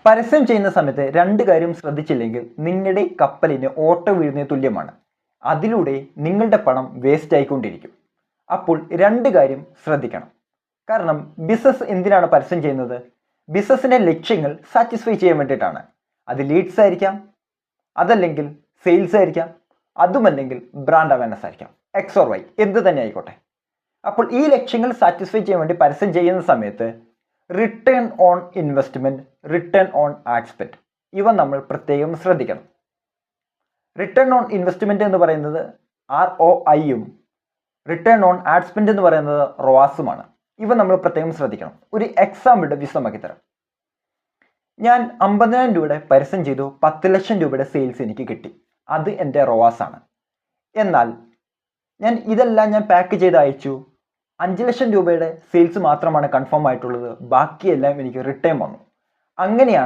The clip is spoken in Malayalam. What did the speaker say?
പരസ്യം ചെയ്യുന്ന സമയത്ത് രണ്ട് കാര്യം ശ്രദ്ധിച്ചില്ലെങ്കിൽ നിങ്ങളുടെ കപ്പലിന് ഓട്ട വീഴുന്നതിന് തുല്യമാണ്. അതിലൂടെ നിങ്ങളുടെ പണം വേസ്റ്റ് ആയിക്കൊണ്ടിരിക്കും. അപ്പോൾ രണ്ട് കാര്യം ശ്രദ്ധിക്കണം. കാരണം ബിസിനസ് എന്തിനാണ് പരസ്യം ചെയ്യുന്നത്? ബിസിനസ്സിൻ്റെ ലക്ഷ്യങ്ങൾ സാറ്റിസ്ഫൈ ചെയ്യാൻ വേണ്ടിയിട്ടാണ്. അത് ലീഡ്സ് ആയിരിക്കാം, അതല്ലെങ്കിൽ സെയിൽസ് ആയിരിക്കാം, അതുമല്ലെങ്കിൽ ബ്രാൻഡ് അവയർനെസ് ആയിരിക്കാം, എക്സ് ഓർ വൈ എന്ത് തന്നെ ആയിക്കോട്ടെ. അപ്പോൾ ഈ ലക്ഷ്യങ്ങൾ സാറ്റിസ്ഫൈ ചെയ്യാൻ വേണ്ടി പരസ്യം ചെയ്യുന്ന സമയത്ത് return on investment, return on add spend ഇവ നമ്മൾ പ്രത്യേകം ശ്രദ്ധിക്കണം. റിട്ടേൺ ഓൺ ഇൻവെസ്റ്റ്മെൻറ്റ് എന്ന് പറയുന്നത് ROIയും റിട്ടേൺ ഓൺ ആഡ് സ്പെൻഡ് എന്ന് പറയുന്നത് ROASുമാണ്. ഇവ നമ്മൾ പ്രത്യേകം ശ്രദ്ധിക്കണം. ഒരു എക്സാമ്പിളുടെ വിശദമാക്കി തരാം. ഞാൻ 50,000 രൂപയുടെ പരസ്യം ചെയ്തു, 10 ലക്ഷം രൂപയുടെ സെയിൽസ് എനിക്ക് കിട്ടി. അത് എൻ്റെ ROAS ആണ്. എന്നാൽ ഇതെല്ലാം ഞാൻ പാക്ക് ചെയ്ത് അയച്ചു, 5 ലക്ഷം രൂപയുടെ സെയിൽസ് മാത്രമാണ് കൺഫേം ആയിട്ടുള്ളത്, ബാക്കിയെല്ലാം എനിക്ക് റിട്ടേൺ വന്നു. അങ്ങനെയാണ്